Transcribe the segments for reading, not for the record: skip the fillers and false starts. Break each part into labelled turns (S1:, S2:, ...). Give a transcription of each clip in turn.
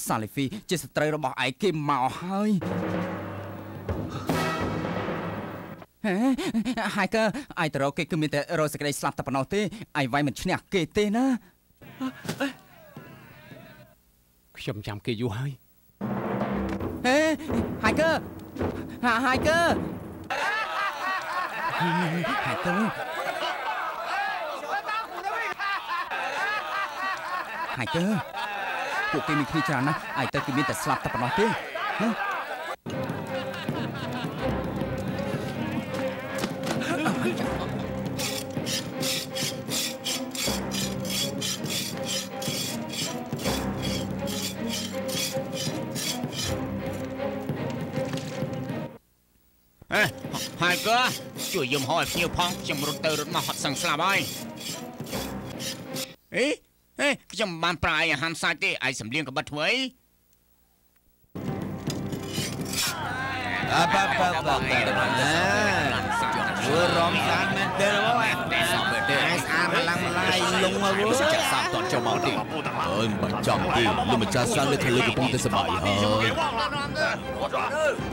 S1: សាលីហ្វីជាស្ត្រីរបស់ឯងគេមកហើយហើយក៏ឯងទៅរកគេគឺមានតែរកសេចក្តីស្លាប់តែប៉ុណ្ណោះទេឯងវាយមិនឈ្នះគេទេណាខ្ញុំចាំគេយូរហើយហើយក៏ហើយក៏ពួកគេមានគ្នាច្រើនណាស់ឯងទៅគឺមានតែស្លាប់តែប៉ុណ្ណោះទេ
S2: ហើយក៏ជួយយំហោឲ្យភ្ញៀវផងខ្ញុំរត់ទៅរត់មកហត់សឹងស្លាប់ហើយខ្ញុំបានប្រើអាហារសាច់ទេឯងសំលៀងក្បិតធ្វើអីរំសានមែនទេបងឯងស្អាតម្ល៉ាំម្លាយលងមកចាក់សាប់តចូលមកទីអើយមិនចង់ទេលោកម្ចាស់សានលើធ្វើកំពុងតែសប្បាយហើយ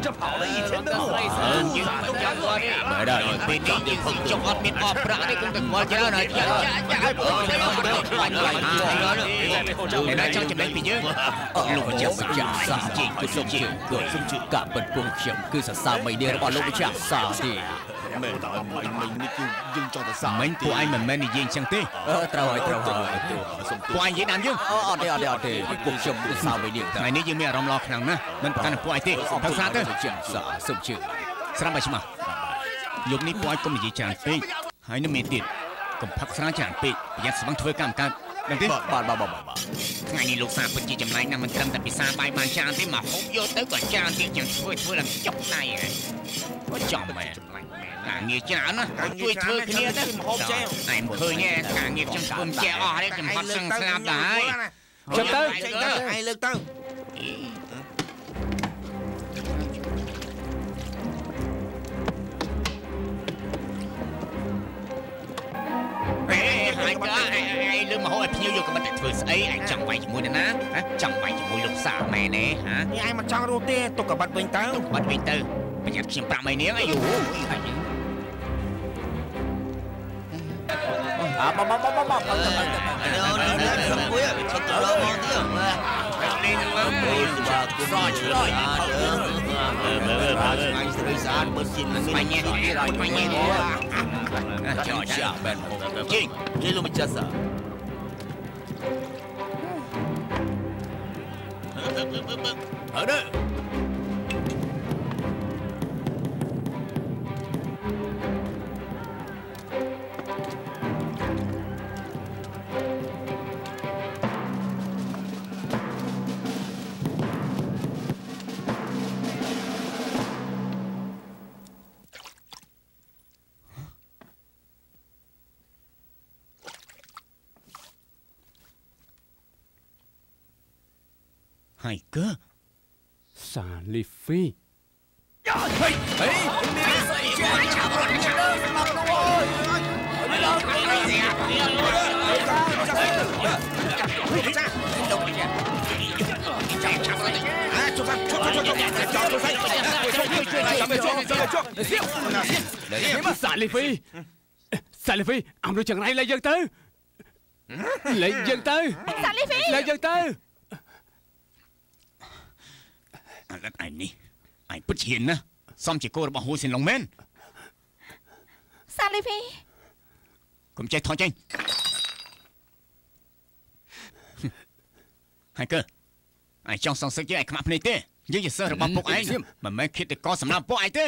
S2: 这跑了一天的路没ได้ពេលនេះយើងចង់អត់មានអបប្រាក់នេះគង់តែគាត់ច្រើនហើយចាតែចង់ចំណេញពីយើងលោកម្ចាស់សានជីគឺសុំជឿកាប់បិទពងខ្ញុំគឺសរសើរមីនេះរបស់លោកម្ចាស់សានទេមែននេះគឺយើងចង់តែសាមិញពួកឯងមិនមែននិយាយអញ្ចឹងទេត្រូវហើយពួកឯងនិយាយតាមយើងអត់ទេពួកខ្ញុំគឺសើមីនេះថ្ងៃនេះយើងមានអារម្មណ៍ល្អខ្លាំងណាស់មិនប្រកាន់ពួកឯងទេផឹកស្រាទៅសុំជឿស្រាប់ហើយឆ្មាស់យកនេះពួកឯងកុំនិយាយច្រើនពេកហើយនឹងមានទៀតកុំផឹកស្រាច្រើនពេកប្រយ័ត្នស្បឹងធ្វើកម្មកើតដឹងទេបាទថ្ងៃនេះលោកសាពិតជាចម្លែកណាស់មិនត្រឹមតែពិសាបាយបានច្រើនទេមកហូបយកទៅក៏ច្រើនទៀតចឹងធ្វើឡើងចុកដៃហើយចំមែនការងារច្រើនណាស់ជួយធ្វើគ្នាទៅមហូបចេះឯងឃើញការងារខ្ញុំធ្វើមិនចេះអស់ទេខ្ញុំហត់សឹងស្លាប់ដែរចាំទៅឯងលើកទៅហើយក៏ឯងលើមហោឲ្យភ្ញៀវយកក្បិតតែធ្វើស្អីឯងចង់វាយជាមួយណាចង់វាយជាមួយលោកសាមែនទេហ៎ឯងមិនចង់រស់ទេទុកក្បិតវិញទៅប្រយ័ត្នខ្ញុំប្រាប់ឯនាងអីយូហើយក៏សាលីហ្វីមានស្អីជាឆាប់រត់ឆាប់ស្លាប់ទៅសាលីហ្វីអំរួចចង្រៃលេងយើងទៅសាលីហ្វីលេងយើងទៅអាឡិតឯងនេះឯងពិតជាហ៊ានណាសំជាគោរបស់ហ៊ូសិនឡុងមែនសាលីហ្វីកុំចេះថយចេញហើយក៏ឯងចង់សងសឹកយើងឯងខ្មាស់ភ្នែកទេយើងជាសិស្សរបស់ពុកឯងមិនមែនឃាតករសម្រាប់ពុកឯងទេ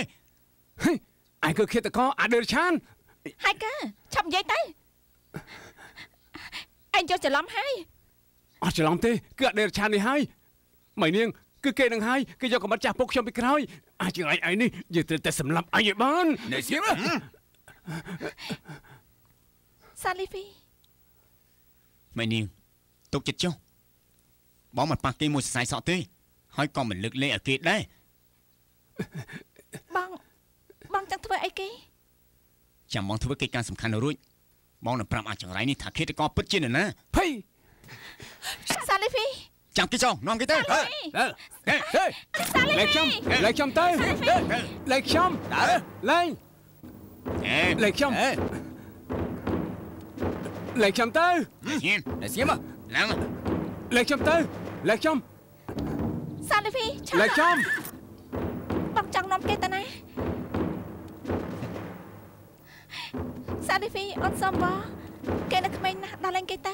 S2: ឯងគឺឃាតករអាដឺឆានហើយក៏ឆាប់និយាយទៅឯងយកច្រឡំហើយអត់ច្រឡំទេគឺអាដឺឆាននេះហើយម៉ៃនាងគឺគេនឹងហើយគេយកកម្រិតចាស់ពុកខ្ញុំពីក្រោយអាចជាឯងនេះយើងត្រូវតែសម្លាប់ឯងឲ្យបាននេះសៀមសាលីហ្វីម៉ែនាងទុកចិត្តចុះបងមិនប៉ះគេមួយសរសៃសក់ទេហើយក៏មិនលើកលែងឲ្យគេដែរបងចង់ធ្វើអីគេចាំបងធ្វើកិច្ចការសំខាន់រួចបងនឹងប្រាប់អាចង្រៃនេះថាឃាតករពិតជានរណាភ័យសាលីហ្វី
S1: ចាំគេចោលនាំគេទៅ
S3: លេខខ្ញុំទៅលេខខ្ញុំលេខខ្ញុំទៅ
S1: ស្ងៀមឡើង
S3: លេខខ្ញុំទៅលេខខ្ញុំ
S4: សាលីវី
S3: លេខខ្ញុំ
S4: បងចង់នាំគេទៅណាសាលីវីអូនសុំបងគេនៅក្មេងណាស់ដល់លេងគេទៅ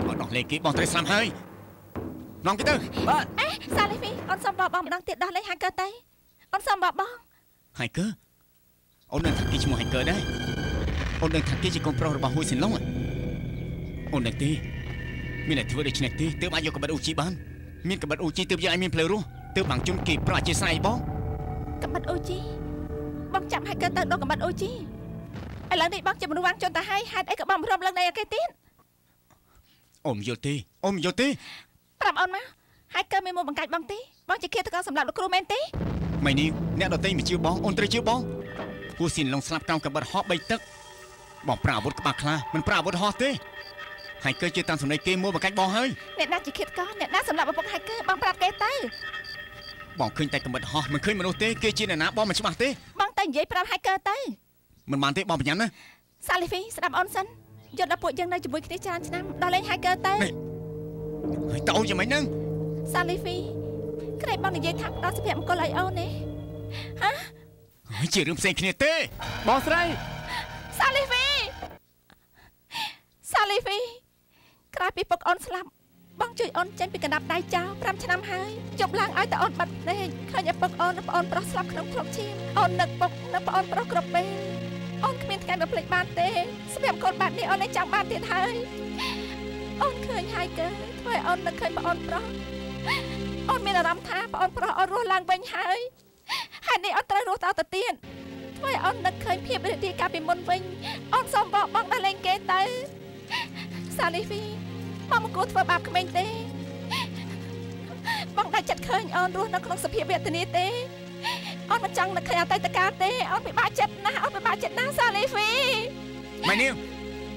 S1: បងដោះលេងគេបងត្រូវស្លាប់ហើយនាំគេទៅ
S4: បាទសាលីវីអូនសុំបងម្ដងទៀតដោះលេងហាកើទៅអូនសុំបង
S1: ហាកើអូននឹងថាគេឈ្មោះហាកើដែរអូននឹងថាគេជាកូនប្រុសរបស់ហ៊ួយសិនឡុងអូននឹងទេមានតែធ្វើដូច្នេះទេទើបអាចយកកបិតអូជីបានមានកបិតអូជីទើបយើងឲ្យមានផ្លូវរស់ទើបបាំងជុនគេប្រអជាស្រ័យបង
S4: កបិតអូជីបងចាំហាកើទៅដល់កបិតអូជីឥឡូវនេះបងជាមនុស្សវាងជន់ទៅហើយហេតុអីក៏បងរំលឹកនៃគេទៀត
S1: អូនយល់ទេអូនយល់ទេ
S4: ប្រាប់អូនមកហើយកើមានមកបង្កាច់បងទេបងជាឃាតករសម្រាប់លោកគ្រូមែនទេ
S1: ម៉ៃនេះអ្នកដទៃមិនជឿបងអូនត្រូវជឿបងគូស៊ីនឡុងស្លាប់ក្រោមកបិតហោះ3ទឹកបងប្រើអាវុធក្បាលខ្លាមិនប្រើអាវុធហោះទេហើយកើជឿតាមសំណេរគេមកបង្កាច់បងហើយ
S4: អ្នកណាជាឃាតករអ្នកណាសម្រាប់ឪពុកហើយកើបងប្រាប់គេទៅ
S1: បងឃើញតែកបិតហោះមិនឃើញមនុស្សទេគេជាអ្នកណាបងមិនច្បាស់ទេ
S4: បងតែនិយាយប្រាប់ហើយកើទៅ
S1: មិនបានទេបងបញ្ញាណា
S4: សាលីវីស្ដាប់អូនសិនយល់ដល់ពួកយើងនៅជាមួយគ្នាច្រើនឆ្នាំដល់លេងហើយកើទៅ
S1: ហើយតើអូនយ៉ាងម៉េចហ្នឹង
S4: សាលីវីក្រែងបងនិយាយថាដល់សុភមង្គលឲ្យអូនទេហ៎
S1: ហើយជារឿងផ្សេងគ្នាទេ
S3: បងស្រី
S4: សាលីវីក្រោយពីពុកអូនស្លាប់បងជួយអូនចេញពីកណ្ដាប់ដៃចោល5ឆ្នាំហើយជប់ឡើងឲ្យតែអូនបាត់ភ្នែកឃើញឪពុកអូនប្អូនប្រុសស្លាប់ក្នុងគ្រាប់ឈាមអូននឹកពុកនឹកប្អូនប្រុសគ្រប់ពេលអូនគ្មានថ្ងៃមកភ្លេចបានទេសុភមង្គលបែបនេះអូននឹងចាំបានទៀតហើយអូនឃើញហើយកើធ្វើឲ្យអូននឹកឃើញប្អូនប្រុសអូនមានអារម្មណ៍ថាប្អូនប្រុសអូនរស់ឡើងវិញហើយហើយនេះអូនត្រូវរស់តទៅទៀតធ្វើឲ្យអូននឹកឃើញភាពរីករាយកាលពីមុនវិញអូនសូមបងដល់លេងគេទៅសាលីវីបងមិនគួរធ្វើបាបក្មេងទេបងដាច់ចិត្តឃើញអូនរស់នៅក្នុងសភាពវេទនាទេអូនមិនចង់នឹកឃើញអតីតកាលទេអូនពិបាកចិត្តណាស់អូនពិបាកចិត្តណាស់សាលីវី
S1: ម៉ែនាង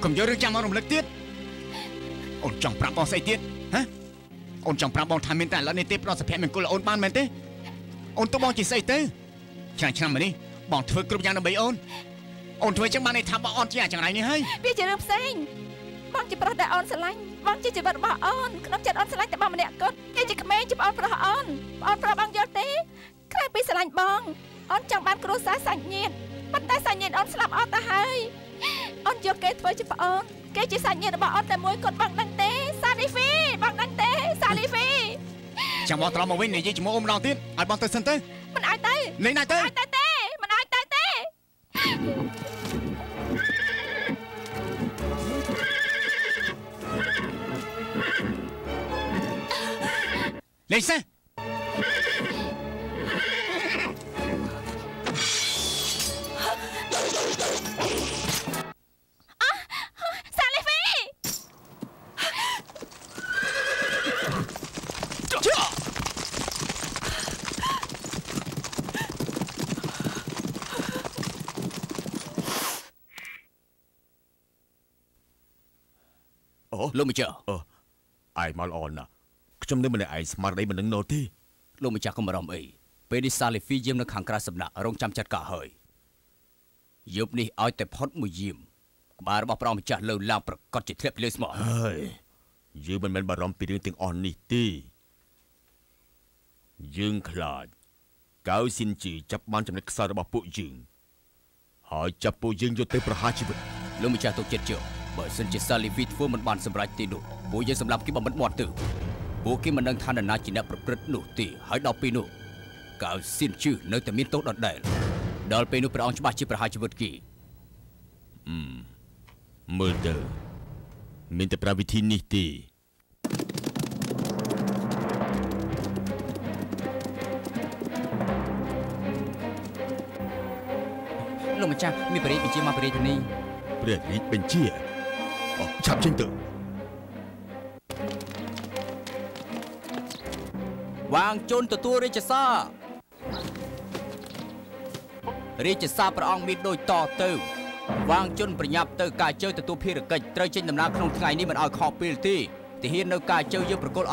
S1: កុំយករឿងចាំមករំលឹកទៀតអូនចង់ប្រាប់បងស្អីទៀតហ៎អូនចង់ប្រាប់បងថាមានតែឥឡូវនេះទេផ្ដោតសុភមង្គលអូនបានមែនទេអូនទៅបងជាស្អីទៅឆ្នាំនេះបងធ្វើគ្រប់យ៉ាងដើម្បីអូនធ្វើចឹងបានន័យថាបងអូនជាអាចង្រៃនេះហើយ
S4: វាជារឿងផ្សេងបងជាប្រុសដែលអូនស្រឡាញ់បងជាជីវិតរបស់អូនក្នុងចិត្តអូនស្រឡាញ់តែបងម្នាក់គត់គេជាក្មេងជាប្អូនប្រុសអូនប្រុសបងយល់ទេក្រៅពីស្រឡាញ់បងអូនចង់បានគ្រួសារសាច់ញាតិប៉ុន្តែសាច់ញាតិអូនស្លាប់អស់ទៅហើយអូនយកគេធ្វើជាប្អូនគេជាសាច់ញាតិរបស់អូនតែមួយគត់បងដឹងទេសាលីវីបងដឹងទេសាលីវី
S1: ចាំបងត្រឡប់មកវិញនិយាយជាមួយអូនម្ដងទៀតឲ្យបងទៅសិនទៅ
S4: មិនឲ្យទៅ
S1: លេងណាទៅ
S4: មិនឲ្យទៅទេមិនឲ្យទៅទេ
S1: លេងសិន
S4: សាលីវី
S2: អូលោកម្ចាស់អាយមកល្អណាស់ខ្ញុំនៅម្នាក់ឯងស្មារតីមិននឹងណូទេ
S1: លោកម្ចាស់កុំបារម្ភអីពេលនេះសាលីហ្វីយាមនៅខាងក្រៅសំណាក់រងចាំចាត់ការហើយយប់នេះឲ្យតែផុតមួយយាមក្បាលរបស់ព្រះម្ចាស់លើឡើងប្រកាសជាធ្លាក់ពីលើស្មោះ
S2: ហើយយើងមិនមែនបារម្ភពីរឿងទាំងអស់នេះទេយើងខ្លាចកៅស៊ីនជីចាប់បានចំណុចខ្សោយរបស់ពួកយើងហើយចាប់ពួកយើងយកទៅប្រហារជីវិត
S1: លោកម្ចាស់ទុកចិត្តជឿបើសិនជាសាលីហ្វីធ្វើមិនបានសម្រេចទេនោះពួកយើងសម្រាប់គេបំបិទមាត់ទៅពួកគេមិនដឹងថានរណាជាអ្នកប្រព្រឹត្តនោះទេហើយដល់ពេលនោះកៅស៊ីនជឿនៅតែមានទោសដដែលដល់ពេលនោះព្រះអង្គច្បាស់ជាប្រហារជីវិតគេ
S2: មើលទៅមានតែប្រាវិធីនេះទេ
S1: លោកម្ចាស់មានព្រះរាជបញ្ជាមកព្រះរាជធានី
S2: ព្រះរាជបញ្ជាឆាប់ចេញទៅ
S1: វាងជន់ទទួលរាជសាររាជសារព្រះអង្គមានដូចតទៅវាងជន់ប្រញាប់ទៅការជើទទួលភារកិច្ចត្រូវចេញដំណើរក្នុងថ្ងៃនេះមិនឲ្យខកពេលទេទាហាននៅការជើយើងប្រកល់